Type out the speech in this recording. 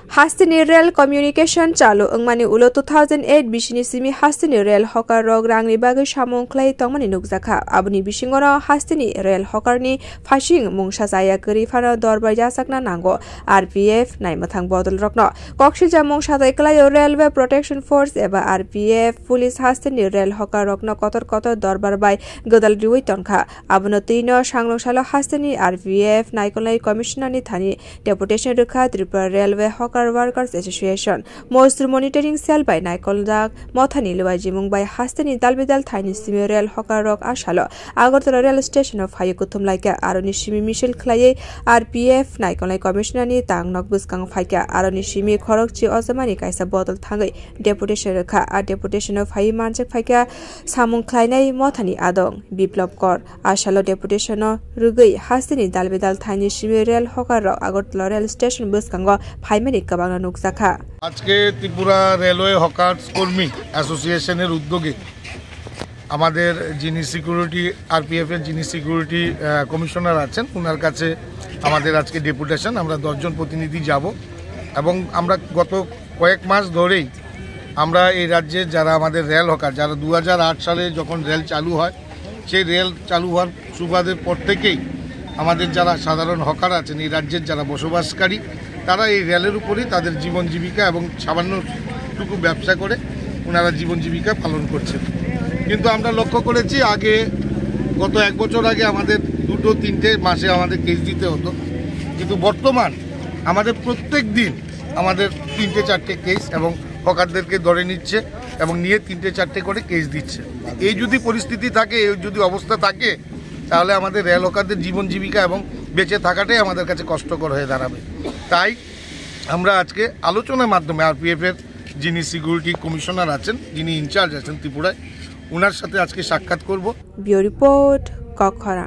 Hastini Rail Communication Chalu Angmani Ulo 2008 Bishini Simi Hastini Rail Hokar Rog Rangni Bagai Shamong Clay Tongmani Nukzaka Abuni Bishingora Hastini Rail Hokarni Fashing Mungsha Saya Kuri Fana Dorba Jasakna Nango RPF Naimathang Bodol Rokno Kokshija Mungsha Clay Railway Protection Force Eba RPF Police Hastini Rail Hokar Rokno Kotor Dorbar by Godal Rui Tonka Abunotino Shanglo Shalo Hastini RPF Naikolai Commissioner Nithani Deputation Rukha Tripura Railway Hokar Workers Association Most Monitoring Cell by Naikoldak Mothani Luajimung by Hastini Dalbidal Tiny Simi Rail Hokar Rock Ashalo Agortala Rail Station of Hayukutum like Aronishimi Michel Claye RPF Naikolai Commissioner Ni Tang Nok Buskang Faika Aronishimi Korokchi Ozamani Kaisa Bottle Tangai Deputation Rukha a Deputation of Hayimanjak Faika Samung Klainai Mothani Adong Biplop Kor Ashalo Deputation of Rugai Hastini Dalbidal Tiny Simi Rail Hokar Rock Agortala Rail Station Buskango Paimeni Kabanga Nuksaka আজকে Tripura railway hawkers কর্মী অ্যাসোসিয়েশনের উদ্যোগে আমাদের যিনি security RPF এর যিনি security commissioner আছেন ওনার কাছে আমাদের আজকে ডেপুটেশন আমরা 10 জন প্রতিনিধি যাব এবং আমরা গত কয়েক মাস ধরেই আমরা এই রাজ্যে যারা আমাদের রেল হকার যারা 2008 সালে যখন রেল চালু হয় সেই রেল চালু হওয়ার সুবাদের পর থেকেই আমাদের যারা সাধারণ হকার আছেন এই রাজ্যের যারা বসবাসকারী তারা এই রেলের উপরই তাদের জীবন জীবিকা এবং সামান্যটুকু ব্যবসা করে ওনারা জীবন জীবিকা পালন করছেন কিন্তু আমরা লক্ষ্য করেছি আগে গত এক বছর আগে আমাদের 2-3টে মাসে আমাদের কেস দিতে হতো কিন্তু বর্তমান আমাদের প্রত্যেক দিন আমাদের 3-4টে কেস এবং হকারদেরকে ধরে নিচ্ছে এবং নিয়ে 3-4টে করে কেস দিচ্ছে এই যদি পরিস্থিতি থাকে এই যদি অবস্থা থাকে তাহলে আমাদের রেল হকারদের জীবন জীবিকা এবং বেঁচে থাকাটাই আমাদের কাছে কষ্টকর হয়ে দাঁড়াবে তাই আমরা আজকে আলোচনার মাধ্যমে আরপিএফ এর যিনি সিকিউরিটি কমিশনার আছেন যিনি ইনচার্জ আছেন ত্রিপুরায় ওনার সাথে আজকে সাক্ষাৎ করব বিউরো রিপোর্ট কখরা।